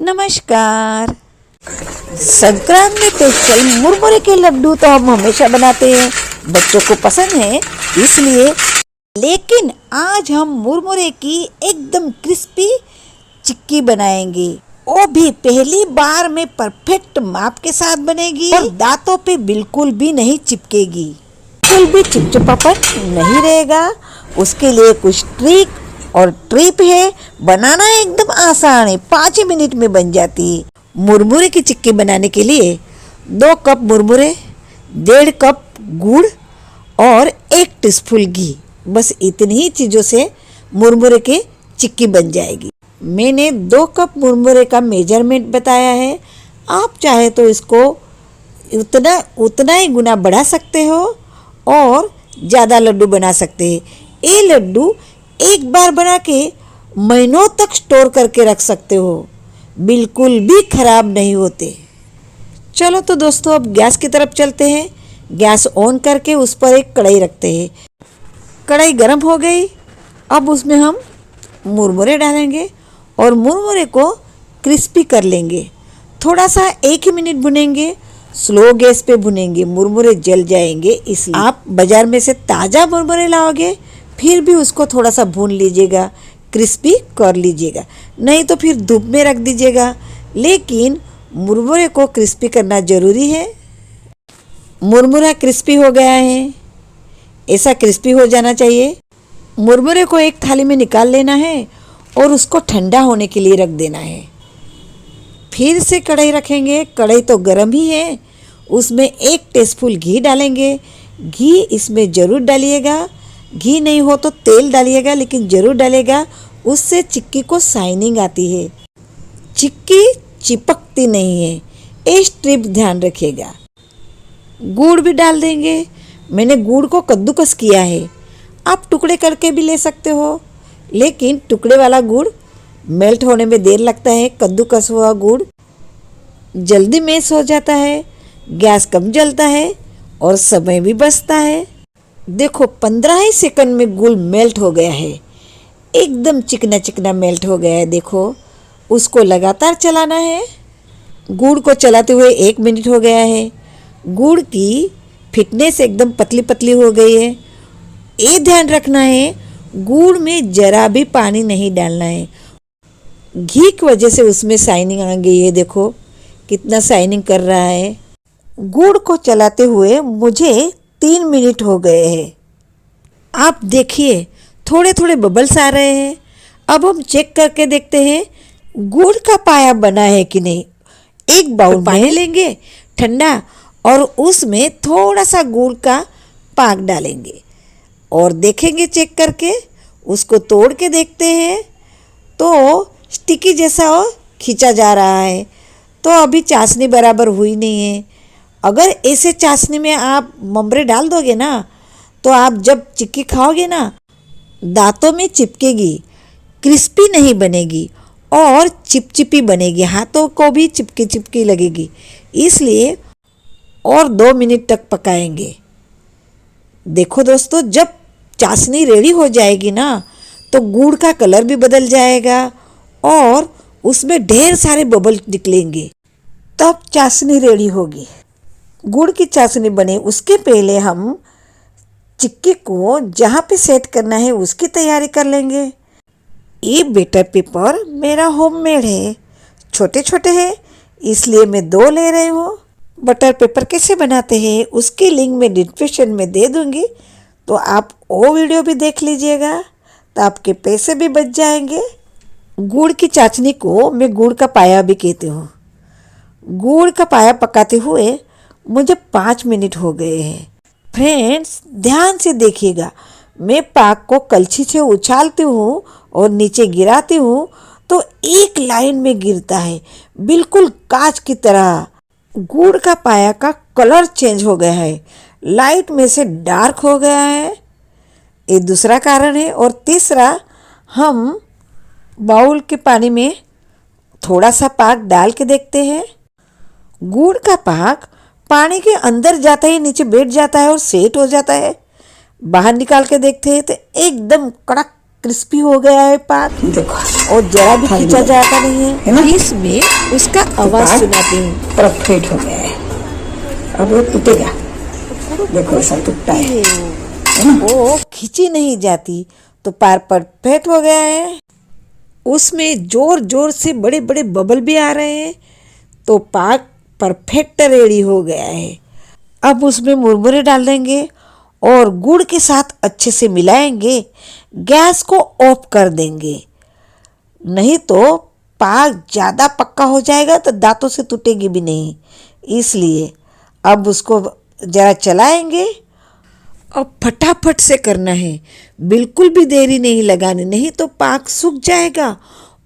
नमस्कार। संक्रांत में स्पेशल मुरमुरे के लड्डू तो हम हमेशा बनाते हैं, बच्चों को पसंद है इसलिए। लेकिन आज हम मुरमुरे की एकदम क्रिस्पी चिक्की बनाएंगे, वो भी पहली बार में परफेक्ट माप के साथ बनेगी और दांतों पे बिल्कुल भी नहीं चिपकेगी, बिल्कुल भी चिपचिपापन नहीं रहेगा। उसके लिए कुछ ट्रिक और ट्रिप है, बनाना एकदम आसान है, 5 ही मिनट में बन जाती है। मुरमुरे की चिक्की बनाने के लिए 2 कप मुरमुरे, 1.5 कप गुड़ और 1 टीस्पून घी, बस इतनी ही चीज़ों से मुरमुरे की चिक्की बन जाएगी। मैंने 2 कप मुरमुरे का मेजरमेंट बताया है, आप चाहे तो इसको उतना ही गुना बढ़ा सकते हो और ज़्यादा लड्डू बना सकते हैं। ये लड्डू एक बार बना के महीनों तक स्टोर करके रख सकते हो, बिल्कुल भी खराब नहीं होते। चलो तो दोस्तों अब गैस की तरफ चलते हैं। गैस ऑन करके उस पर एक कढ़ाई रखते हैं। कढ़ाई गर्म हो गई, अब उसमें हम मुरमुरे डालेंगे और मुरमुरे को क्रिस्पी कर लेंगे। थोड़ा सा 1 ही मिनट भुनेंगे, स्लो गैस पे भुनेंगे, मुरमुरे जल जाएंगे। इसलिए आप बाजार में से ताज़ा मुरमुरे लाओगे फिर भी उसको थोड़ा सा भून लीजिएगा, क्रिस्पी कर लीजिएगा, नहीं तो फिर धूप में रख दीजिएगा। लेकिन मुरमुरे को क्रिस्पी करना ज़रूरी है। मुरमुरा क्रिस्पी हो गया है, ऐसा क्रिस्पी हो जाना चाहिए। मुरमुरे को एक थाली में निकाल लेना है और उसको ठंडा होने के लिए रख देना है। फिर से कढ़ाई रखेंगे, कढ़ाई तो गर्म ही है, उसमें 1 टीस्पून घी डालेंगे। घी इसमें ज़रूर डालिएगा, घी नहीं हो तो तेल डालिएगा, लेकिन ज़रूर डालेगा, उससे चिक्की को शाइनिंग आती है, चिक्की चिपकती नहीं है। ये स्ट्रिप ध्यान रखिएगा। गुड़ भी डाल देंगे। मैंने गुड़ को कद्दूकस किया है, आप टुकड़े करके भी ले सकते हो, लेकिन टुकड़े वाला गुड़ मेल्ट होने में देर लगता है। कद्दूकस हुआ गुड़ जल्दी मैश हो जाता है, गैस कम जलता है और समय भी बचता है। देखो 15 ही सेकंड में गुड़ मेल्ट हो गया है, एकदम चिकना चिकना मेल्ट हो गया है। देखो उसको लगातार चलाना है। गुड़ को चलाते हुए 1 मिनट हो गया है। गुड़ की फिटनेस एकदम पतली पतली हो गई है। ये ध्यान रखना है गुड़ में जरा भी पानी नहीं डालना है। घी की वजह से उसमें शाइनिंग आ गई है, देखो कितना शाइनिंग कर रहा है। गुड़ को चलाते हुए मुझे 3 मिनट हो गए हैं। आप देखिए थोड़े थोड़े बबल्स आ रहे हैं। अब हम चेक करके देखते हैं गुड़ का पाया बना है कि नहीं। एक बाउल पानी लेंगे ठंडा और उसमें थोड़ा सा गुड़ का पाक डालेंगे और देखेंगे चेक करके, उसको तोड़ के देखते हैं तो स्टिकी जैसा खींचा जा रहा है, तो अभी चाशनी बराबर हुई नहीं है। अगर ऐसे चाशनी में आप मुरमुरे डाल दोगे ना, तो आप जब चिक्की खाओगे ना दांतों में चिपकेगी, क्रिस्पी नहीं बनेगी और चिपचिपी बनेगी, हाथों को भी चिपकी चिपकी लगेगी। इसलिए और 2 मिनट तक पकाएंगे। देखो दोस्तों जब चाशनी रेडी हो जाएगी ना तो गुड़ का कलर भी बदल जाएगा और उसमें ढेर सारे बबल निकलेंगे, तब चाशनी रेडी होगी। गुड़ की चाशनी बने उसके पहले हम चिक्की को जहाँ पे सेट करना है उसकी तैयारी कर लेंगे। ये बटर पेपर मेरा होममेड है, छोटे छोटे हैं इसलिए मैं 2 ले रही हूँ। बटर पेपर कैसे बनाते हैं उसकी लिंक मैं डिस्क्रिप्शन में दे दूँगी, तो आप वो वीडियो भी देख लीजिएगा, तो आपके पैसे भी बच जाएंगे। गुड़ की चाशनी को मैं गुड़ का पाया भी कहती हूँ। गुड़ का पाया पकाते हुए मुझे 5 मिनट हो गए हैं। फ्रेंड्स ध्यान से देखिएगा, मैं पाक को कलछी से उछालती हूँ और नीचे गिराती हूँ तो एक लाइन में गिरता है, बिल्कुल कांच की तरह। गुड़ का पाया का कलर चेंज हो गया है, लाइट में से डार्क हो गया है, ये दूसरा कारण है। और तीसरा, हम बाउल के पानी में थोड़ा सा पाक डाल के देखते हैं। गुड़ का पाक पानी के अंदर जाता ही नीचे बैठ जाता है और सेट हो जाता है। बाहर निकाल के देखते हैं तो एकदम कड़क क्रिस्पी हो गया है पाक, देखो और जरा भी खींचा जाता नहीं है ना? इसमें उसका आवाज सुनाती हूँ। परफेक्ट हो गया है। अब वो टूटेगा, देखो ऐसा टूटता है ना? वो खींची नहीं जाती तो पाक परफेक्ट हो गया है। उसमें जोर जोर से बड़े बड़े बबल भी आ रहे हैं, तो पाक परफेक्ट रेडी हो गया है। अब उसमें मुरमुरे डाल देंगे और गुड़ के साथ अच्छे से मिलाएंगे, गैस को ऑफ कर देंगे, नहीं तो पाक ज़्यादा पक्का हो जाएगा तो दांतों से टूटेगी भी नहीं। इसलिए अब उसको ज़रा चलाएंगे और फटाफट से करना है, बिल्कुल भी देरी नहीं लगानी, नहीं तो पाक सूख जाएगा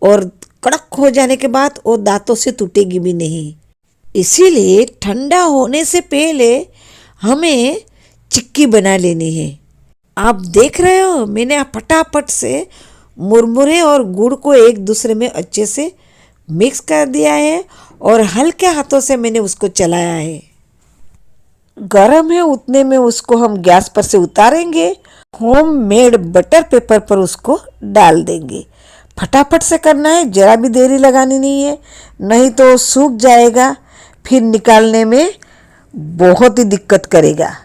और कड़क हो जाने के बाद वो दांतों से टूटेगी भी नहीं। इसीलिए ठंडा होने से पहले हमें चिक्की बना लेनी है। आप देख रहे हो, मैंने फटाफट से मुरमुरे और गुड़ को एक दूसरे में अच्छे से मिक्स कर दिया है और हल्के हाथों से मैंने उसको चलाया है। गरम है उतने में उसको हम गैस पर से उतारेंगे, होम मेड बटर पेपर पर उसको डाल देंगे। फटाफट से करना है, जरा भी देरी लगानी नहीं है, नहीं तो सूख जाएगा, फिर निकालने में बहुत ही दिक्कत करेगा।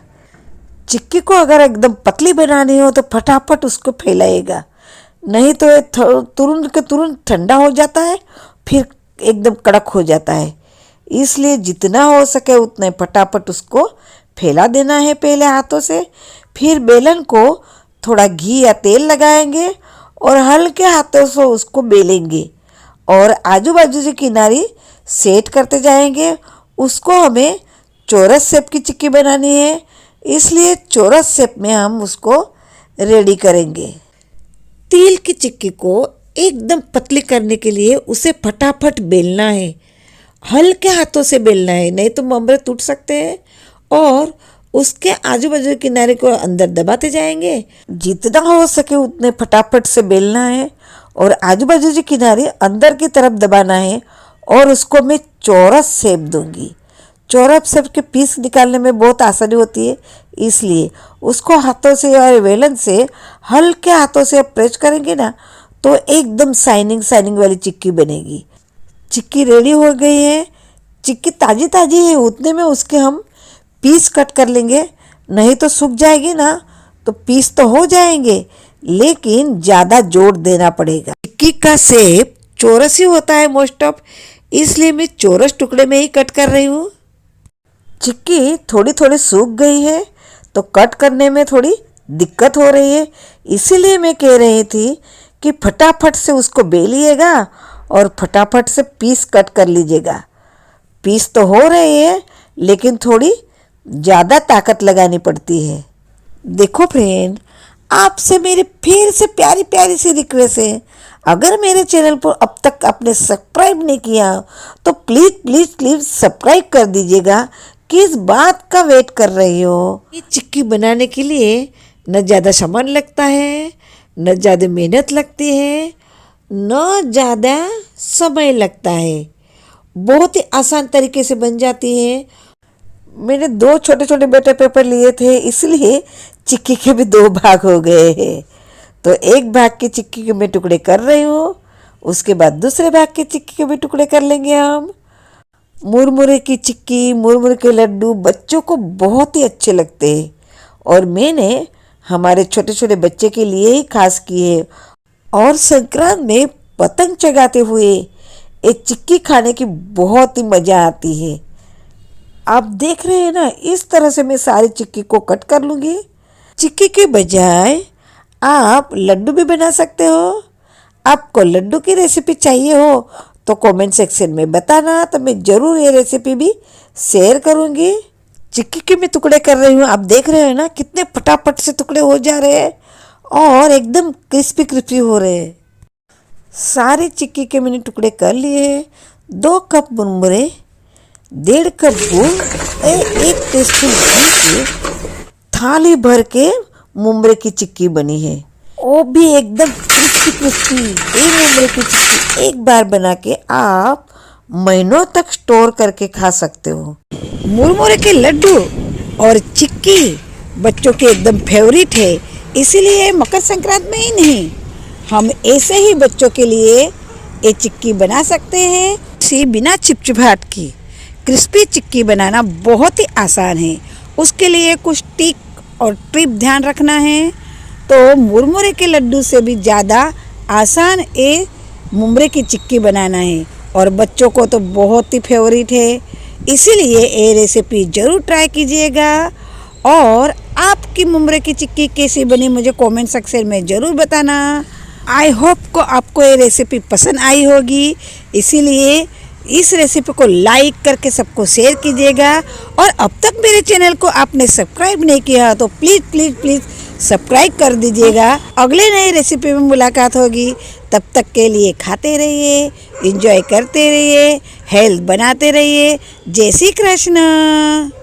चिक्की को अगर एकदम पतली बनानी हो तो फटाफट उसको फैलाएगा, नहीं तो तुरंत के तुरंत ठंडा हो जाता है, फिर एकदम कड़क हो जाता है। इसलिए जितना हो सके उतने फटाफट उसको फैला देना है पहले हाथों से, फिर बेलन को थोड़ा घी या तेल लगाएंगे और हल्के हाथों से उसको बेलेंगे और आजू बाजू से किनारी सेट करते जाएंगे। उसको हमें चौरस शेप की चिक्की बनानी है, इसलिए चौरस शेप में हम उसको रेडी करेंगे। तिल की चिक्की को एकदम पतली करने के लिए उसे फटाफट बेलना है, हल्के हाथों से बेलना है, नहीं तो ममरे टूट सकते हैं। और उसके आजू बाजू किनारे को अंदर दबाते जाएंगे, जितना हो सके उतने फटाफट से बेलना है और आजू बाजू के किनारे अंदर की तरफ दबाना है। और उसको मैं चौरस शेप दूंगी। चौरस शेप के पीस निकालने में बहुत आसानी होती है, इसलिए उसको हाथों से या वेलन से हल्के हाथों से प्रेस करेंगे ना तो एकदम शाइनिंग वाली चिक्की बनेगी। चिक्की रेडी हो गई है। चिक्की ताज़ी ताज़ी है उतने में उसके हम पीस कट कर लेंगे, नहीं तो सूख जाएगी ना तो पीस तो हो जाएंगे लेकिन ज़्यादा जोर देना पड़ेगा। चिक्की का शेप चौरस ही होता है मोस्ट ऑफ, इसलिए मैं चौरस टुकड़े में ही कट कर रही हूँ। चिक्की थोड़ी थोड़ी सूख गई है तो कट करने में थोड़ी दिक्कत हो रही है, इसीलिए मैं कह रही थी कि फटाफट से उसको बेलिएगा और फटाफट से पीस कट कर लीजिएगा। पीस तो हो रही है लेकिन थोड़ी ज़्यादा ताकत लगानी पड़ती है। देखो फ्रेंड, आपसे मेरी फिर से प्यारी प्यारी सी रिक्वेस्ट है, अगर मेरे चैनल पर अब तक आपने सब्सक्राइब नहीं किया तो प्लीज़ प्लीज़ प्लीज़ सब्सक्राइब कर दीजिएगा। किस बात का वेट कर रही हो? ये चिक्की बनाने के लिए न ज़्यादा सामान लगता है, न ज़्यादा मेहनत लगती है, न ज़्यादा समय लगता है, बहुत ही आसान तरीके से बन जाती है। मैंने 2 छोटे छोटे बटर पेपर लिए थे, इसलिए चिक्की के भी 2 भाग हो गए हैं। तो एक भाग की चिक्की के मैं टुकड़े कर रही हूँ, उसके बाद दूसरे भाग की चिक्की के भी टुकड़े कर लेंगे हम। मुरमुरे की चिक्की, मुरमुरे के लड्डू बच्चों को बहुत ही अच्छे लगते हैं और मैंने हमारे छोटे छोटे बच्चे के लिए ही खास किए है। और संक्रांत में पतंग चगाते हुए एक चिक्की खाने की बहुत ही मज़ा आती है। आप देख रहे हैं ना, इस तरह से मैं सारी चिक्की को कट कर लूँगी। चिक्की के बजाय आप लड्डू भी बना सकते हो। आपको लड्डू की रेसिपी चाहिए हो तो कमेंट सेक्शन में बताना, तो मैं ज़रूर ये रेसिपी भी शेयर करूँगी। चिक्की के मैं टुकड़े कर रही हूँ, आप देख रहे हैं ना कितने फटाफट से टुकड़े हो जा रहे हैं और एकदम क्रिस्पी क्रिस्पी हो रहे हैं। सारे चिक्की के मैंने टुकड़े कर लिए हैं। 2 कप मुरमुरे, 1.5 कप गुड़, 1 टीस्पून घी की थाली भर के मुरमुरे की चिक्की बनी है। वो भी एकदम क्रिस्पी क्रिस्पी। ये मुरमुरे की चिक्की एक बार बना के आप महीनों तक स्टोर करके खा सकते हो। मुरमुरे के लड्डू और चिक्की बच्चों के एकदम फेवरेट है, इसीलिए मकर संक्रांत में ही नहीं हम ऐसे ही बच्चों के लिए ये चिक्की बना सकते हैं। इसी बिना चिपचिपाहट की क्रिस्पी चिक्की बनाना बहुत ही आसान है। उसके लिए कुछ टिक और ट्रिप ध्यान रखना है। तो मुरमुरे के लड्डू से भी ज़्यादा आसान ये मुरमुरे की चिक्की बनाना है और बच्चों को तो बहुत ही फेवरेट है। इसीलिए ये रेसिपी ज़रूर ट्राई कीजिएगा। और आपकी मुरमुरे की चिक्की कैसी बनी मुझे कमेंट सेक्शन में ज़रूर बताना। आई होप को आपको ये रेसिपी पसंद आई होगी। इसीलिए इस रेसिपी को लाइक करके सबको शेयर कीजिएगा। और अब तक मेरे चैनल को आपने सब्सक्राइब नहीं किया तो प्लीज़ प्लीज़ प्लीज़ सब्सक्राइब कर दीजिएगा। अगले नए रेसिपी में मुलाकात होगी। तब तक के लिए खाते रहिए, एंजॉय करते रहिए, हेल्थ बनाते रहिए। जय श्री कृष्ण।